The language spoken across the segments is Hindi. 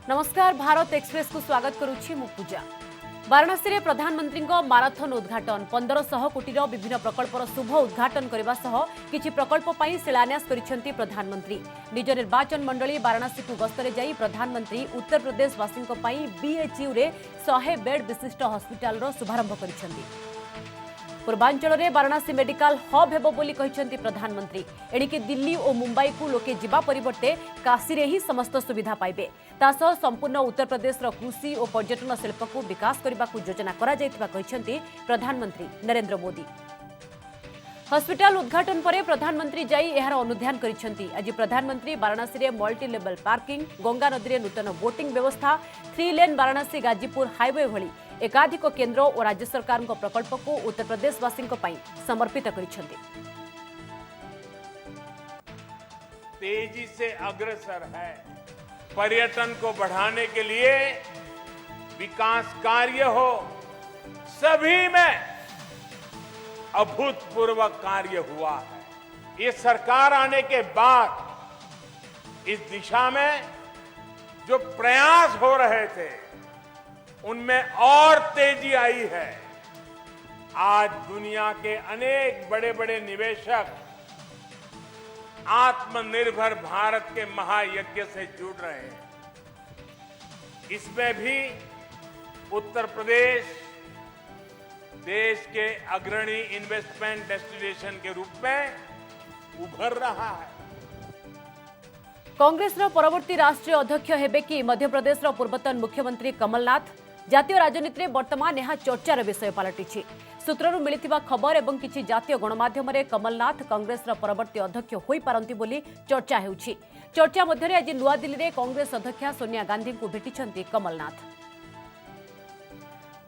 नमस्कार भारत एक्सप्रेस को स्वागत करुछि मु पूजा। वाराणसी रे प्रधानमंत्री माराथन उद्घाटन 1500 कोटीर विभिन्न प्रकल्पर शुभ उद्घाटन करने सह किछि प्रकल्प पई शिलान्यास करिसेंती प्रधानमंत्री। निज निर्वाचन मंडली वाराणसी को गस्तरे जाई प्रधानमंत्री उत्तर प्रदेश वासिंको पई बीएचयू रे 100 बेड विशिष्ट हॉस्पिटल रो शुभारंभ करिसेंती। पूर्वांचल में वाराणसी मेडिकल हब हेबो बोली कहिसेंती प्रधानमंत्री। एणिके दिल्ली और मुंबई को लोके जिबा परिवर्ते काशी रे ही समस्त सुविधा पाइबे। तासह संपूर्ण उत्तर प्रदेश रो कृषि और पर्यटन शिल्प को विकास करने को योजना करा जायतिबा कहिसेंती प्रधानमंत्री नरेंद्र मोदी। हॉस्पिटल उद्घाटन पर प्रधानमंत्री जाई एहार अनुध्यान करिसेंती। आज प्रधानमंत्री वाराणसी रे मल्टी लेवल पार्किंग, गंगा नदी रे नूतन बोटिंग व्यवस्था, 3 लेन वाराणसी गाजीपुर हाईवे भली एकाधिक केंद्र और राज्य सरकार प्रकल्प को उत्तर प्रदेशवासी समर्पित करिसेंती। तेजी से अग्रसर है। पर्यटन को बढ़ाने के लिए विकास कार्य हो, सभी में अभूतपूर्व कार्य हुआ है। ये सरकार आने के बाद इस दिशा में जो प्रयास हो रहे थे उनमें और तेजी आई है। आज दुनिया के अनेक बड़े बड़े निवेशक आत्मनिर्भर भारत के महायज्ञ से जुड़ रहे हैं। इसमें भी उत्तर प्रदेश देश के अग्रणी इन्वेस्टमेंट डेस्टिनेशन के रूप में उभर रहा है। कांग्रेस परवर्ती राष्ट्रीय अध्यक्ष हेबे कि मध्य प्रदेश पूर्वतन मुख्यमंत्री कमलनाथ। जातीय राजनीति में वर्तमान यह चर्चार विषय पलटि। सूत्रु मिलता खबर और किसी जातीय गणमाध्यम कमलनाथ कांग्रेस परवर्ती अध्यक्ष हो पारती बोली चर्चा होउछि। चर्चा मध्य आज नुआदिल्ली में कांग्रेस अध्यक्षा सोनिया गांधी को भेटिछंती कमलनाथ।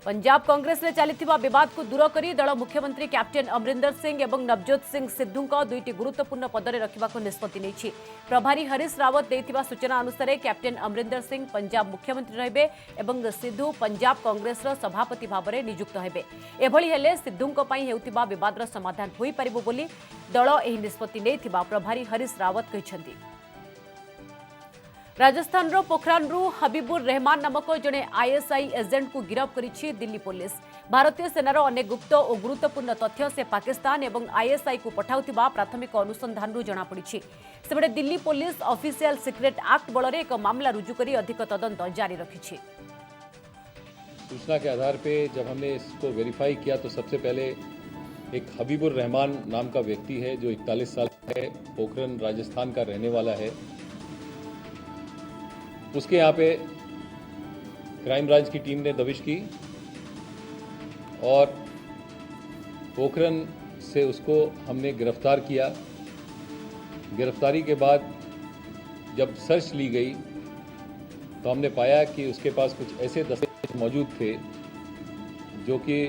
पंजाब कांग्रेस में चलता विवाद को दूर कर दल मुख्यमंत्री कैप्टेन अमरिंदर सिंह और नवजोत सिंह सिद्धू दुईटी गुरुत्वपूर्ण पदरे रखा निष्पत्ति नहीं। प्रभारी हरीश रावत देथिबा सूचना अनुसार कैप्टेन अमरिंदर सिंह पंजाब मुख्यमंत्री रहिबे एवं सिद्धू पंजाब कांग्रेस सभापति भाव में नियुक्त हेबे। एभली हेले सिद्धू हेउतिबा विवादर समाधान होई परिबो बोली दल एही निष्पत्ति नेथिबा प्रभारी हरीश रावत कहिसेंती। राजस्थान पोखरान हबीबुर रहमान नामक जड़े आईएसआई एजेंट को गिरफ्त करिछि दिल्ली पुलिस। भारतीय सेनार अनेक गुप्त और गुरुत्वपूर्ण तथ्य से पाकिस्तान और आईएसआई को पठाउथिबा प्राथमिक अनुसंधान जनापड़ी। सेबडे Delhi police official secret act बल एक मामला रुजु करी अधिक तदंत जारी रखी। सूचना के आधार पे जब हमने इसको वेरीफाई किया तो सबसे पहले एक हबीबुर रहमान नाम का व्यक्ति है जो 41 साल है, पोखरन राजस्थान का रहने वाला है। उसके यहाँ पे क्राइम ब्रांच की टीम ने दबिश की और पोखरन से उसको हमने गिरफ्तार किया। गिरफ्तारी के बाद जब सर्च ली गई तो हमने पाया कि उसके पास कुछ ऐसे दस्तावेज मौजूद थे जो कि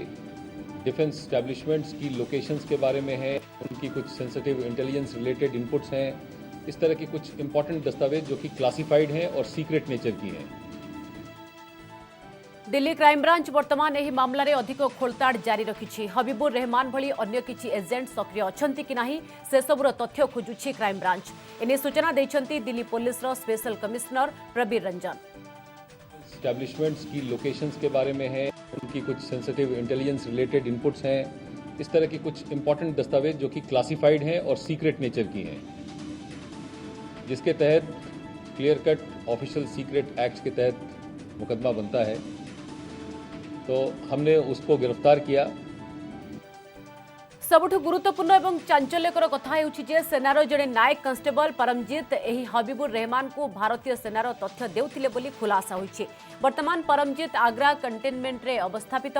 डिफेंस एस्टैब्लिशमेंट्स की लोकेशंस के बारे में है, उनकी कुछ सेंसिटिव इंटेलिजेंस रिलेटेड इनपुट्स हैं। इस तरह के कुछ इंपॉर्टेंट दस्तावेज जो कि क्लासिफाइड हैं और सीक्रेट नेचर की हैं। दिल्ली क्राइम ब्रांच वर्तमान यह मामला रे अधिक खोलताड़ जारी रखी। हबीबुर रहमान भली अन्य किछि एजेंट सक्रिय अछंती कि नाही से सबुर तथ्य खोजुछि क्राइम ब्रांच। एने सूचना दैछंती दिल्ली पुलिस रो special commissioner Prabir Ranjan. Establishments की लोकेशंस के बारे में है, उनकी कुछ सेंसिटिव इंटेलिजेंस रिलेटेड इनपुट्स हैं। इस तरह के कुछ इंपॉर्टेंट दस्तावेज जो कि क्लासिफाइड हैं और सीक्रेट नेचर की हैं, जिसके तहत clear cut official secret act के तहत मुकदमा बनता है। तो हमने उसको गिरफ्तार किया। सबुठु गुरुत्वपूर्ण एवं चांचल्यकर कथा हेउछि जे सेनार जड़े नायक कांस्टेबल परमजीत एही हबीबुर रहमान को भारतीय सेनार तथ्य देउथिले बोली खुलासा होइछि। वर्तमान परमजीत आग्रा कंटेनमेंट रे अवस्थापित।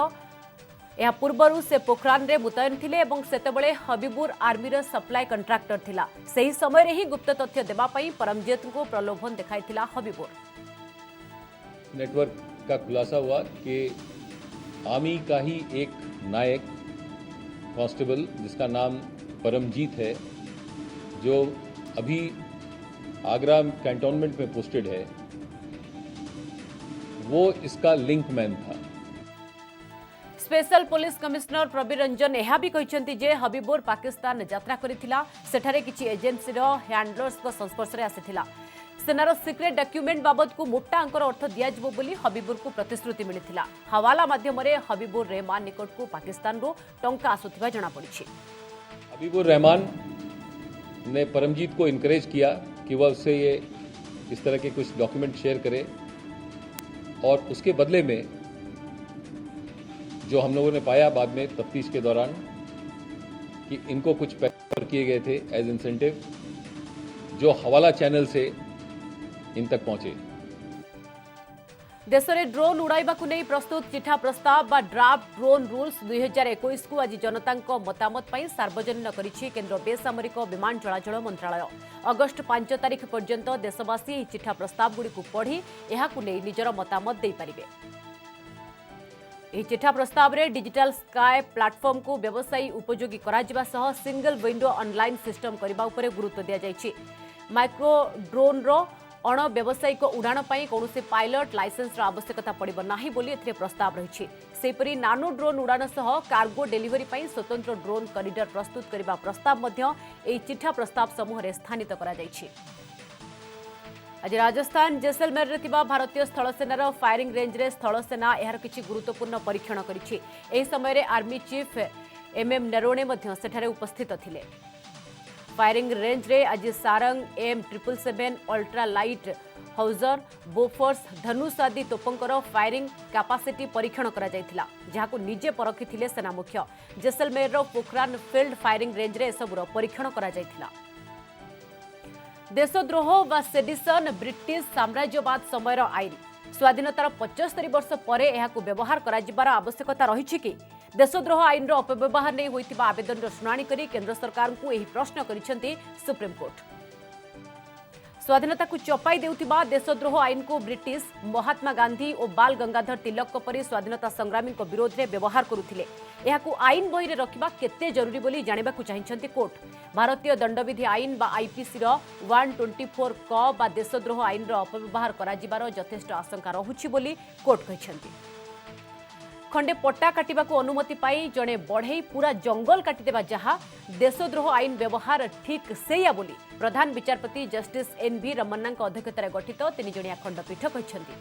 यह पूर्वर से पोखरान रे मुतयन थिले एवं सेतेबेले हबीबुर आर्मी रे सप्लाई कंट्राक्टर थिला। सही समय रे ही गुप्त तथ्य देबा पई परमजीत को प्रलोभन देखाइथिला हबीबुर। नेटवर्क का खुलासा हुआ कि आर्मी का ही एक नायक कांस्टेबल जिसका नाम परमजीत है, जो अभी आगरा कैंटोनमेंट में पोस्टेड है, वो इसका लिंक मैन था। Special police commissioner Prabir Ranjan यह भी कहते जे हबीबुर पाकिस्तान यात्रा करथिला, सेठारे किछि एजेंसी रो हैंडलर्स को संस्पर्श रे आसिथिला। सेनार सिक्रेट डॉक्यूमेंट बाबद को मोटा अंकर अर्थ दियाजिबो बोली हबीबुर को प्रतिश्रुति मिलिथिला। हवाला माध्यम रे हबीबुर रहमान निकट को पाकिस्तान रो टंका आसुथिबा जणा पड़िछि। हबीबुर रहमान ने परमजीत को इनकरेज किया कि वह उससे ये इस तरह के कुछ डॉक्यूमेंट शेयर करे, और उसके बदले में जो हम लोगों ने पाया बाद में तफ्तीश के दौरान कि इनको कुछ पैसे किए गए थे एज इंसेंटिव, जो हवाला चैनल से इन तक पहुंचे। देश में ड्रोन उड़ाइबा को नहीं प्रस्तुत चिठा प्रस्ताव बा ड्राफ्ट ड्रोन रूल्स 2021 को आज जनता मतामत पर सार्वजनीन करिछि केंद्र बेसामरिक विमान चलाचल मंत्रालय। अगस्ट 5 तारिख पर्यंत देशवासी ଏହି चिठा प्रस्ताव गुड़ी को पढ़ी एहाकु नहीं निजर मतामत दे पारिबे। ଏହି चिठा प्रस्ताव रे डिजिटल स्काई प्लेटफॉर्म को व्यवसायी उपयोगी कराजिबा सह सिंगल विंडो ऑनलाइन सिस्टम करबा उपरे गुरुत्व दिया जायछि। माइक्रो ड्रोन रो अण व्यावसायिक उड़ाण पर कौन पायलट लाइसेंस आवश्यकता पड़ब नहीं बोली एथिरे प्रस्ताव रही। सेपरी नानो ड्रोन उड़ाण सह कार्गो डेलीवरी पर स्वतंत्र ड्रोन कॉरिडोर प्रस्तुत करने प्रस्ताव मध्य एही चिठा प्रस्ताव समूह रे स्थानित करा जायछि। आज राजस्थान जैसलमेर रे थिबा भारतीय स्थलसेनार फायरिंग रेंज रे स्थलसेना यार किछि गुरुत्वपूर्ण परीक्षण करिछि। एही समय रे आर्मी चीफ एमएम नरोणे मध्य सेठारे उपस्थित थिले। फायरिंग रेंज रे आज Sarang M777 ultra light howitzer Bofors Dhanush आदि तोपंकर फायरिंग कैपेसिटी परीक्षण करा जायथिला, जहाको निजे परखिथिले सेना मुख्य। जैसलमेर रो पोखरान फील्ड फायरिंग रेंज रे सबुर परीक्षण करा जायथिला। देशद्रोह व सेडिशन ब्रिटिश साम्राज्यवाद समयर आईन स्वाधीनतार 75 वर्ष पर एहाकु व्यवहार कराजिबार आवश्यकता रही कि देशद्रोह आईन अपव्यवहार नहीं होइतिबा आवेदन शुणाणी करी केंद्र सरकार को यही प्रश्न करिसेंती सुप्रीम कोर्ट। स्वाधीनता को चपाई देउतिबा देशद्रोह आईन को ब्रिटिश महात्मा गांधी और बाल गंगाधर तिलक परी स्वाधीनता संग्रामी विरोध में व्यवहार करुथिले। एहाकु आईन बही रखा केते जरूरी बोली जानिबा को चाहिंती कोर्ट। भारतीय दंडविधि आईन बा आईपीसी 124 क बा देशद्रोह आईन अपव्यवहार कराजिबार यथेष्ट आशंका रहुछि बोली कोर्ट कहिसेंती। खंडे पट्टा काटिबा को अनुमति पाई जड़े बढ़ई पूरा जंगल काटिदेबा जहा देशद्रोह आईन व्यवहार ठीक सेया बोली प्रधान विचारपति जस्टिस एनवी रमन्ना अध्यक्षतार गठित 3 जणिया खंडपीठ कहिसेंती।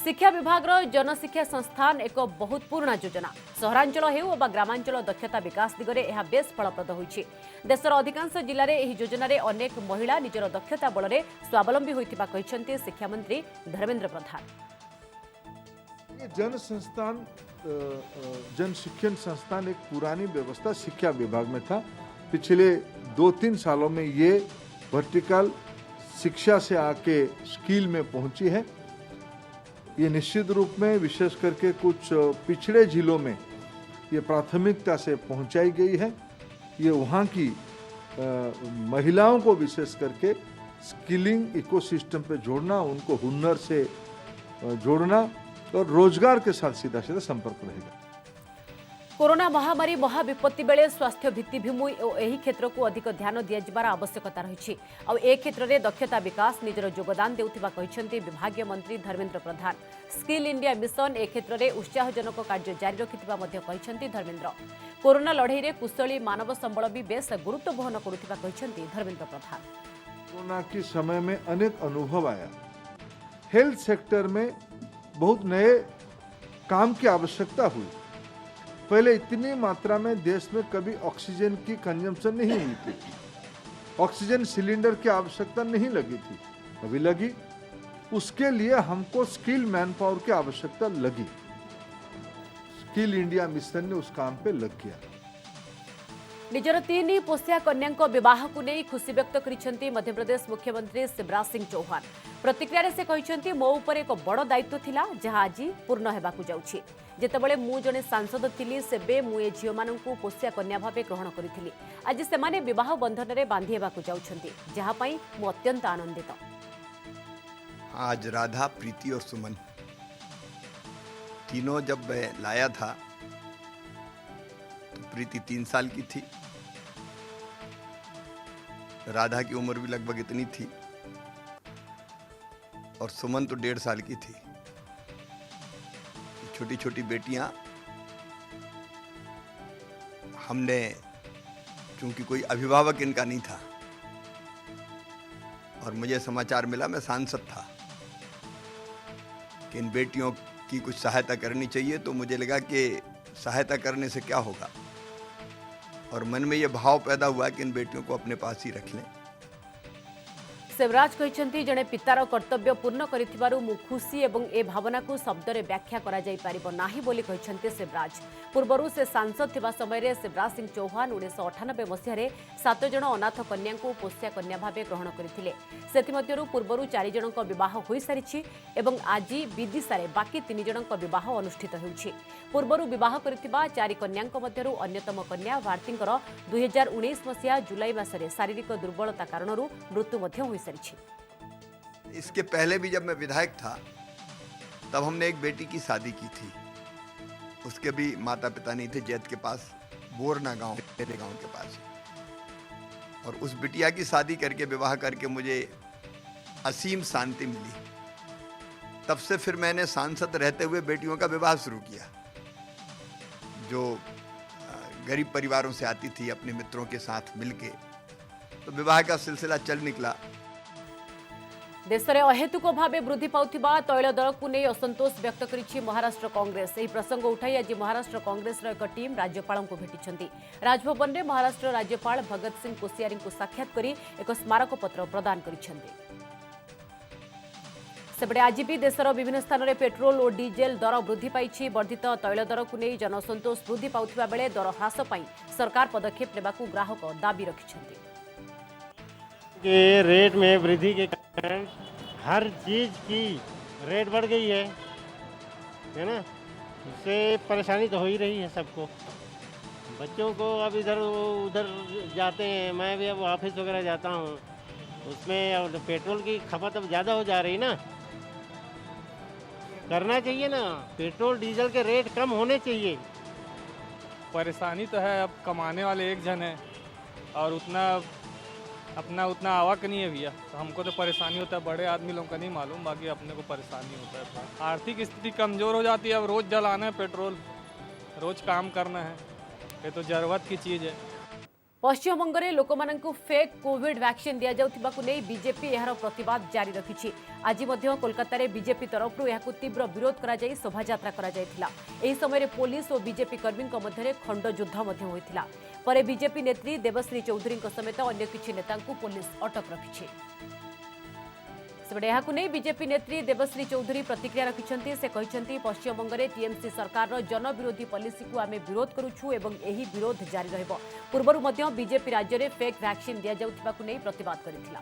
शिक्षा विभाग जनशिक्षा संस्थान एक बहुत पुराना योजना। सहरांचल हेउ बा ग्रामांचल दक्षता विकास दिगरे यह बेस फलप्रद होइछि। देशर अधिकांश जिले में यह योजन अनेक महिला निजर दक्षता बल में स्वावलंबी होइतिबा कहिसेंती शिक्षा मंत्री धर्मेंद्र प्रधान। जन शिक्षण संस्थान एक पुरानी व्यवस्था शिक्षा विभाग में था। पिछले 2-3 सालों में ये वर्टिकल शिक्षा से आके स्किल में पहुंची है। ये निश्चित रूप में विशेष करके कुछ पिछड़े जिलों में ये प्राथमिकता से पहुंचाई गई है। ये वहाँ की महिलाओं को विशेष करके स्किलिंग इकोसिस्टम पे जोड़ना, उनको हुनर से जोड़ना और रोजगार के साथ सीधा सीधा संपर्क रहेगा। कोरोना महामारी महाविपत्ति बेले स्वास्थ्य भित्तिभूमि और यही क्षेत्र को अधिक ध्यान दियाजिबार आवश्यकता रही। और ए क्षेत्र में दक्षता विकास निजर योगदान देउथिबा कहिसेंती विभागीय मंत्री Dharmendra Pradhan. Skill India mission ए क्षेत्र में उत्साहजनक कार्य जारी रखिथिबा मध्य कहिसेंती धर्मेंद्र। कोरोना लड़ई रे कुशली मानव संबल भी बेस गुरुत्व वहन करुथिबा कहिसेंती धर्मेंद्र प्रधान। कोरोना के समय में अनेक अनुभव आया। हेल्थ सेक्टर में बहुत नए काम की आवश्यकता हुई। पहले इतनी मात्रा में देश में कभी ऑक्सीजन की कंजम्पशन नहीं हुई थी। ऑक्सीजन सिलेंडर की आवश्यकता नहीं लगी थी, अभी लगी। उसके लिए हमको स्किल मैन पावर की आवश्यकता लगी। स्किल इंडिया मिशन ने उस काम पे लग गया। निजर 3 पोषिया कन्या विवाह को नहीं खुशी व्यक्त करिसेंती मध्यप्रदेश मुख्यमंत्री शिवराज सिंह चौहान। प्रतिक्रिया से कहिसेंती मो ऊपर एक बड़ दायित्व थिला जहाँ आज पूर्ण हेबाकु जाउछि। जेतेबेले मु जने सांसद थिली सेबे मु ए झियो माननकु पोषिया कन्या भावे ग्रहण करिथिली। आज सेमाने विवाह बंधन रे बांधी हेबाकु जाउछंती, जहाँ पई मु अत्यंत आनंदित। आज राधा, प्रीति और सुमन तीनों जब लाया था तो प्रीति 3 साल की थी, राधा की उम्र भी लगभग इतनी थी और सुमन तो 1.5 साल की थी। छोटी छोटी बेटियां हमने, चूंकि कोई अभिभावक इनका नहीं था और मुझे समाचार मिला, मैं सांसद था, कि इन बेटियों की कुछ सहायता करनी चाहिए। तो मुझे लगा कि सहायता करने से क्या होगा, और मन में ये भाव पैदा हुआ कि इन बेटियों को अपने पास ही रख लें। शिवराज कहते जड़े पितार कर्तव्य पूर्ण करिथिबारु मु खुशी एवं ए भावना को शब्द रे व्याख्या करा जाई पारिबो नाही बोली कहते शिवराज। पूर्वरु से सांसद थिबा समय रे शिवराज सिंह चौहान 1998 मसीह रे 7 जण अनाथ कन्या को पोष्या कन्या भावे ग्रहण करथिले। सेतिमध्यरु पूर्वरु 4 जनक विवाह होई सारिछि एवं आज विदिशा रे बाकी 3 जनक विवाह अनुष्ठित हेउछि। पूर्वरु विवाह करथिबा 4 कन्याक मध्यरु अन्यतम कन्या भारतींकर 2019 मसीहा जुलाई मासरे शारीरिक दुर्बलता कारणरू मृत्यु मध्य होई सारिछि। इसके पहले भी जब मैं विधायक था तब हमने एक बेटी की शादी की थी। उसके भी माता पिता नहीं थे, जैत के पास बोरना गांव, मेरे गांव के पास। और उस बिटिया की शादी करके, विवाह करके मुझे असीम शांति मिली। तब से फिर मैंने सांसद रहते हुए बेटियों का विवाह शुरू किया, जो गरीब परिवारों से आती थी अपने मित्रों के साथ मिलके। तो विवाह का सिलसिला चल निकला। देश में अहेतुक भाव वृद्धि पाउथिबा तैल दर को नहीं असंतोष व्यक्त करिछि महाराष्ट्र कांग्रेस। यह प्रसंग उठाई आज महाराष्ट्र कांग्रेस एक टीम राज्यपाल को भेटिछंती। राजभवन में महाराष्ट्र राज्यपाल भगत सिंह कोश्यारी को साक्षात करी एक स्मारक पत्र प्रदान करिछंती। सेपटे आज भी देशर विभिन्न स्थान में पेट्रोल और डीजेल दर वृद्धि पाई। वर्धित तैल दर को नहीं जनसंतोष वृद्धि पाउथिबा बेले दर ह्रास पाई सरकार पदक्षेप नेबाकू ग्राहक दाबी रखिछंती। के रेट में वृद्धि के कारण हर चीज़ की रेट बढ़ गई है ना। इससे परेशानी तो हो ही रही है सबको। बच्चों को अब इधर उधर जाते हैं, मैं भी अब ऑफिस वगैरह जाता हूँ, उसमें अब पेट्रोल की खपत अब ज़्यादा हो जा रही ना। करना चाहिए ना, पेट्रोल डीजल के रेट कम होने चाहिए। परेशानी तो है, अब कमाने वाले एक जन है और उतना आवक नहीं है भैया, तो हमको तो परेशानी होता है। बड़े आदमी लोगों का नहीं मालूम, बाकी अपने को परेशानी होता है। आर्थिक स्थिति कमज़ोर हो जाती है। अब रोज़ जलाना है पेट्रोल, रोज़ काम करना है, ये तो जरूरत की चीज़ है। पश्चिमबंग में लोक मानू फेक कोविड वैक्सीन दि जाउथिबाकु नै बीजेपी यार प्रतिवाद जारी रखिछि। आज मध्य कोलकाता रे बीजेपी तरफ यहां तीव्र विरोध करा जाई शोभायात्रा करा जायथिला। एही समय पुलिस और बीजेपी कर्मी मध्य खंड युद्ध मध्य होइथिला। परे बीजेपी नेत्री देवश्री चौधरी समेत अन्य किछि नेता पुलिस अटक रखिछि। सेपटे यहां नहीं बीजेपी नेत्री देवश्री चौधरी प्रतिक्रिया रखिछंती। से कहिछंती पश्चिमबंग में टीएमसी सरकार जनविरोधी पॉलिसी को आमे विरोध करूछु एवं एही विरोध जारी रहबो। पूर्वरु मध्य बीजेपी राज्य में फेक वैक्सीन दिया जाउथिबाकु नै प्रतिवाद करिथिला।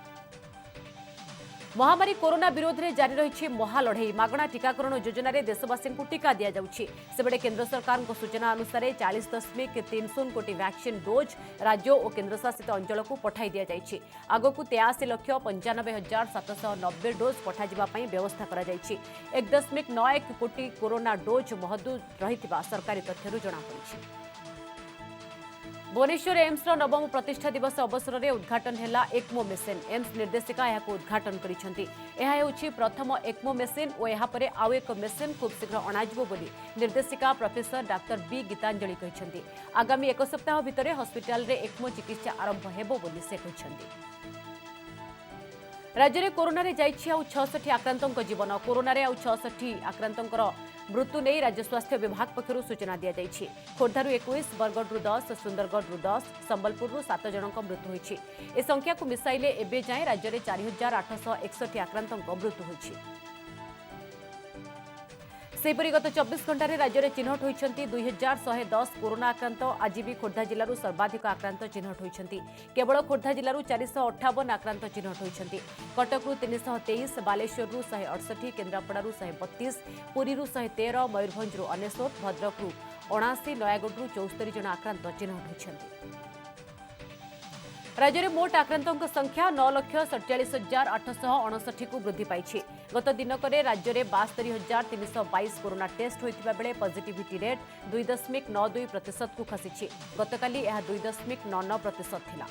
महामारी कोरोना विरोध में जारी रही महालढ़ई। मागणा टीकाकरण योजना रे देशवासी को टीका दि जाउछि। सेबडे केंद्र सरकार सूचना अनुसार 40.30 कोटी वैक्सीन डोज राज्य और केन्द्रशासित अंचल को पठाई दि जाइछि। आगकू 83,95,790 डोज पठाजिबा पई व्यवस्था करा जाइछि। 1.91 कोटी कोरोना डोज महदूद रहितिबा सरकारी तथ्यरु जणा पड़िछि। भुवनेश्वर एम्स नवम प्रतिष्ठा दिवस अवसर में उद्घाटन है एक्मो मेसीन। एम्स निर्देशिका यह उद्घाटन करिसेंती। यह होछि प्रथम एक्मो मेसीन और यापर आउ एक मेसीन खूब शीघ्र अणाजिबो बोली निर्देशिका प्रोफेसर डाक्टर बी गीतांजलि कहिसेंती। आगामी एक सप्ताह भितर हस्पिटाल रे एक्मो चिकित्सा आरंभ हेबो बोली से कहिसेंती। राज्य में कोरोना रे जाइछि आउ 66 आक्रांतों जीवन। कोरोना रे आउ 66 आक्रांतों मृत्यु नहीं राज्य स्वास्थ्य विभाग पक्षर सूचना दि जाइछि। खोर्धारू 21, बरगढ़ 10, सुंदरगढ़ 10, संबलपुर 7 जनक मृत्यु होइछि। ए संख्या को मिसाइले एबे जाए राज्य में 4,861 आक्रांतों मृत्यु होइछि। सेहीपरि गत 24 घंटे राज्य में चिन्हट होइछंती 2,110 कोरोना आक्रांत। आज भी खोर्धा जिलूर सर्वाधिक आक्रांत चिन्हट होइछंती। केवल खोर्धा जिलूर 458 आक्रांत चिन्हट होइछंती। कटकरू 323, बालेश्वररू 168, केन्द्रापड़ारू 132, पुरीरू 113, मयूरभंजरू 99, भद्रकरू 79, नयागढ़रू 74 जन आक्रांत चिन्हट होइछंती। राज्य में मोट आक्रांतों संख्या 9,47,859 को वृद्धि पाई। गत दिनक राज्य में 72,322 कोरोना टेस्ट होता बेले पॉजिटिविटी रेट 2.92% को खसी। गतकाली यह 2.99% थिला।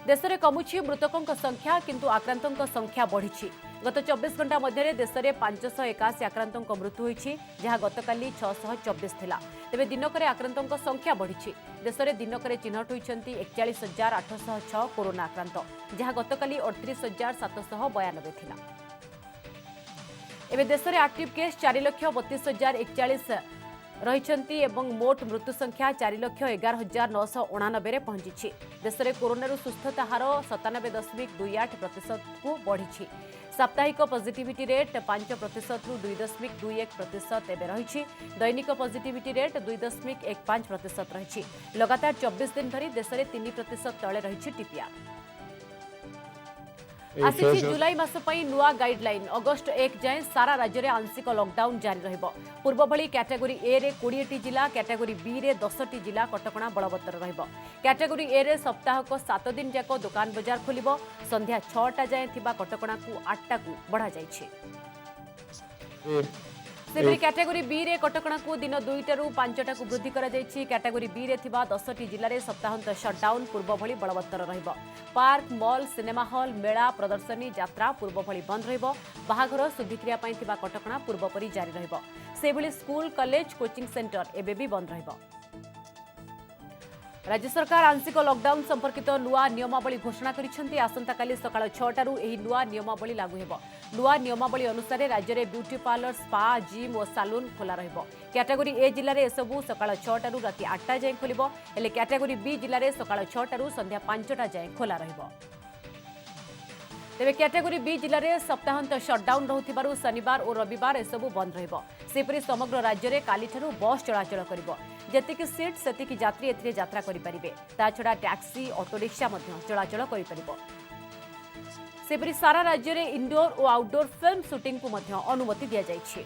देश में कमुछि मृतकों संख्या किंतु आक्रांतों संख्या बढ़ी। गत 24 घंटा मध्य देश में 581 आक्रांतों मृत्यु होती जहां गतकाली 624 थिला। तेबे दिनक आक्रांतों संख्या बढ़ी। देश में दिनक चिन्हट होती 41,806 कोरोना आक्रांत जहां गतकाली 38,792 थिला। एबे देश में एक्टिव केस 4,32,041 रही एवं मोट मृत्यु संख्या 4,11,989 पहुंची। देश में कोरोना सुस्थता हार 97.28% को बढ़ी। साप्ताहिक पॉजिटिविटी रेट 5% रु 2.21% एवं रही। दैनिक पॉजिटिविटी रेट 2.15% रही। लगातार 24 दिन धरी देश में 3% तले रही टीपीआर। आसी जुलाई मास पई नुआ गाइडलाइन अगस्ट 1 जाए सारा राज्य में आंशिक लॉकडाउन जारी रहिबो। पूर्व भली कैटेगोरी ए रे 20टी जिला, कैटेगोरी बी रे 10टी जिला कटकणा बलवत्तर रहिबो। कैटेगोरी ए रे सप्ताहक 7 दिन जाक दुकान बाजार खोलिबो। संध्या 6टा जाए थिबा कटकणा को 8टा को बढ़ा जाइछि। सेबरी कैटेगोरी बी रे कटकणा को दिन 2टारू 5टा को वृद्धि करा जाइछि। कैटेगोरी बी रे थिबा 10टी जिल्ला रे सप्ताहांत शटडाउन पूर्व भली बलवत्तर रहिबो। पार्क, मॉल, सिनेमा हॉल, मेला, प्रदर्शनी, यात्रा पूर्व भली बंद रहिबो। बाहाघर शुद्धिक्रिया पई थिबा कटकणा पूर्व परि जारी रहिबो। सेबली स्कूल, कॉलेज, कोचिंग सेंटर एबे भी बंद रहिबो। राज्य सरकार आंशिक लॉकडाउन संपर्कित नुआ नियमावली घोषणा करिसेंती। आसंताकाली सकाळ 6टारू एही नुआ नियमावली लागू हेबो। नुआ नियमावली अनुसार राज्य में ब्यूटी पार्लर, स्पा, जिम और सालून खोला रहिबो। कैटेगोरी ए जिले में एसबू सकाळ 6टारू राति 8टा जाए खोलिबो। हेले कैटेगोरी बी जिले में सकाळ 6टारू संध्या 5टा जाए खोला रहिबो। तेबे कैटेगोरी बी जिले में सप्ताहांत शटडाउन रहुथिबारु शनिवार और रविवार एसबू बंद रहिबो। सेपरि समग्र राज्य में कालीठारू बस चलाचल करिबो। जेतिकी सीट सेतिकी यात्री एथिरे यात्रा करि परिबे। ता छडा टैक्सी, ऑटो रिक्शा मध्य चलाचल करि परिबो। सेपरि सारा राज्य में इनडोर और आउटडोर फिल्म शूटिंग को मध्य अनुमति दिया जाइछि।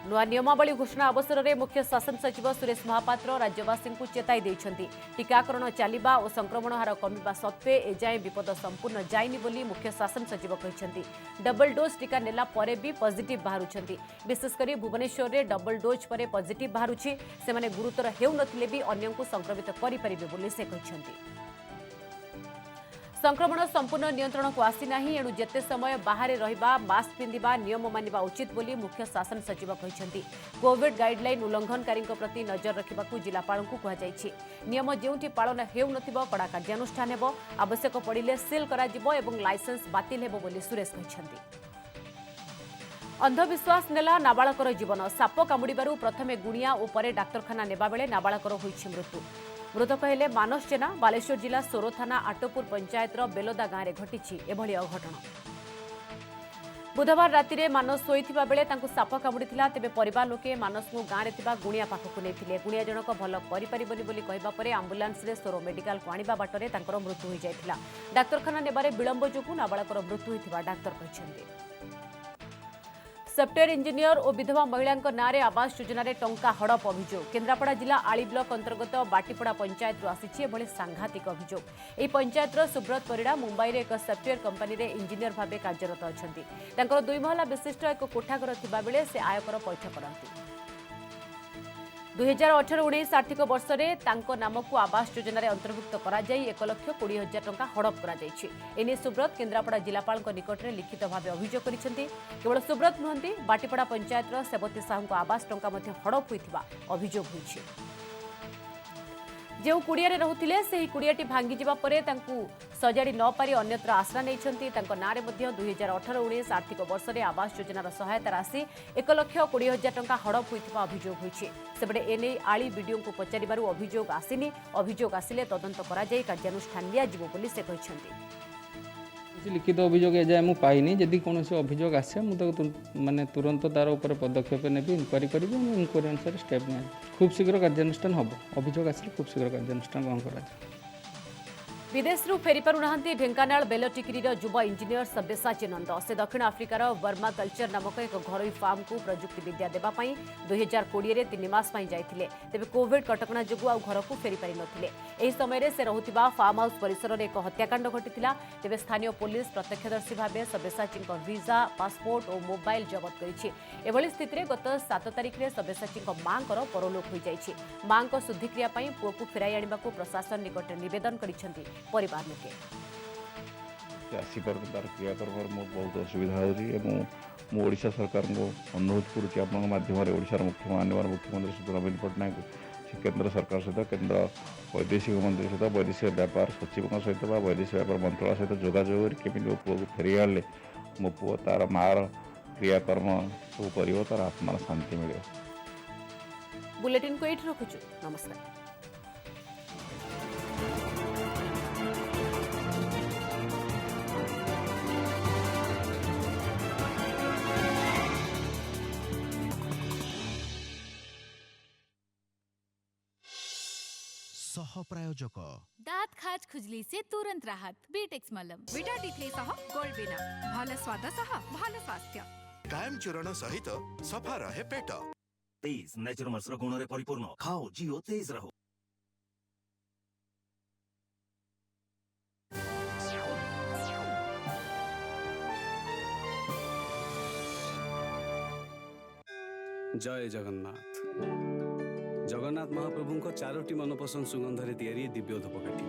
नुआ नियमावली घोषणा अवसर में मुख्य शासन सचिव सुरेश महापात्र राज्यवासी को चेताई देइछन्ति। टीकाकरण चलिबा और संक्रमण हार कमिबा सत्वे एजाए विपद संपूर्ण जाइनि बोली मुख्य शासन सचिव कहिछन्ति। डबल डोज टीका नेला परे भी पॉजिटिव बाहरुछन्ति। विशेषकर भुवनेश्वर में डबल डोज परे पॉजिटिव बाहरुछि। सेमाने गुरुतर हेउ नथिले भी अन्य को संक्रमित करि परिबे बोली से कहिछन्ति। संक्रमण संपूर्ण नियंत्रण को आसी नाही। एणु जेते समय बाहर रहिबा, मास्क पिंधिबा, नियम मानिबा उचित बोली मुख्य शासन सचिव कहिछन्ति। कोविड गाइडलाइन उल्लंघनकारी प्रति नजर रखिबाकू जिलापाल को कहा जाइछि। नियम जेउठी पालन हेउ नथिबो कड़ा कार्यानुष्ठान हेबो। आवश्यक पड़िले सील करा जिवो एवं लाइसेंस बातिल हेबो बोली सुरेश कहिछन्ति। अंधविश्वास नेला नाबालकर जीवन। साप कामुड़िबारु प्रथमे गुणिया और परे डाक्तरखाना नेबा बेले नाबालकर होइछि मृत्यु। मृतक हेले मानस जेना। बालेश्वर जिला सोरो थाना आटोपुर पंचायतर बेलोदा गाँव में घटी एभली अघटन। बुधवार राति में मानस शोइथिबा बेले तांकु साप कामुड़िथिला। तेबे परिवार लोके मानस को गाँव में थिबा गुणिया पाखकु नेथिले। गुणिया जनक भल करिपारिबनि बोली कहबा परे एम्बुलेंस रे सोरो मेडिकल को आनिबा बाटरे तांकर मृत्यु होई जायथिला। डाक्तरखाना नेबारे विलंब जोगु नाबालकर मृत्यु होइथिबा डाक्तर कहिसेंति। सॉफ्टवेयर इंजीनियर और विधवा महिला नाँ में आवास योजना टंका हड़प अभियोग। केन्द्रापड़ा जिला आली ब्लॉक अंतर्गत बाटीपड़ा पंचायत आसी एभली सांघातिक अभियोग। यह पंचायतर सुब्रत परिड़ा मुंबई में एक सॉफ्टवेयर कंपनी रे इंजीनियर भाव कार्यरत अच्छा। 2 महला विशिष्ट एक कोठाघर थिबा बेले से आयकर पैठ करती। 2018-19 आर्थिक वर्ष में तांको नाम को आवास योजना अंतर्भुक्त करा जाई 1,20,000 टंका हड़प करा जाइछि। एने सुब्रत केन्द्रापड़ा जिलापाल निकट में लिखित भाव अभियोग करिसेंति। केवल सुब्रत नुहंती बाटीपड़ा पंचायतर सेवती साहू को आवास टंका मध्य हड़प होइथिबा अभियोग होइछि। जो कुड़िया रहुथिले सेही कुड़ियाटी भांगी जिबा परे तांकु सजाड़ी न पारि अन्यत्र आश्रय नैछन्ति। तांको नारे मध्य 2018-19 आर्थिक वर्ष में आवास योजनार सहायता राशि 1,20,000 टंका हड़प होइथिबा अभियोग होइछि। सेबडे एने आली वीडियो को पचारिबारु अभियोग आसिनी। अभियोग आसिले तदंत करा जाई कार्यानुष्ठान लिया जिवो बोली से कहिसेंति। लिखित अभियोग एजाए मुझे पाइनी। जदि कौन अभियोग आसे मुझे माने तुरंत तार उपर पदक्षेप ने इनक्वारी करी इनक्वारी अनुसार स्टेप नि खूब शीघ्र कार्यानुष्ठान हम। अभियोग आसे खूब शीघ्र कार्यानुष्ठान ग्रहण करा। विदेशରୁ फेरी पारुनाहांती ढेंकानाल बेलटिकिरीर युवा इंजीनियर सब्यसाची नंद से दक्षिण आफ्रिकार बर्मा कल्चर नामक एक घरोई फार्म को प्रजुक्ति विद्या देवा 2020 रे 3 मास जाइथिले तेबे कोविड कटकणा जोगु आ घर को फेरी पारि नथिले एही समय रे से रहुतिबा फार्म हाउस परिसर रे एक हत्याकांड घटिथिला तेबे स्थानीय पुलिस प्रत्यक्षदर्शी भाबे सब्यसाची वीजा पासपोर्ट और मोबाइल जबत करिछि एभली स्थिति रे गत 7 तारिख रे सब्यसाची मांकर परलोक होई जाइछि मांक शुद्धिक्रिया पई पुओ को फेराई आनिबा को प्रशासन निकट निवेदन करिसेंती परिवार लोके आसपार तार क्रियाकर्म मो बहुत असुविधा होशा सरकार को अनुरोध करुँच मुख्य माननीय मुख्यमंत्री श्री नवीन पट्टनायक से केंद्र सरकार सहित केंद्र वैदेशिक मंत्री सहित वैदेशिक व्यापार सचिव सहित वैदेशिक व्यापार मंत्रालय सहित जोगाजोग केमी मो पुओ को फेरी आने मो पुओ तार मार क्रियाकर्म सब कर तार आत्मार शांति मिले। बुलेटिन को एठी रखुछु नमस्कार। सह प्रायोजक दाँत खाज खुजली से तुरंत राहत बीटेक्स मलम विटा टी3 सह गोल्ड बिना भल स्वाद सह भल स्वास्थ्य कायम चूर्ण सहित सफा रहे पेट तेज नेचुरल्स गुण रे परिपूर्ण खाओ जियो तेज रहो। जय जगन्नाथ। जगन्नाथ महाप्रभु को 4टी मनपसंद सुगंधरे तैयारी दिव्य धूपकाठी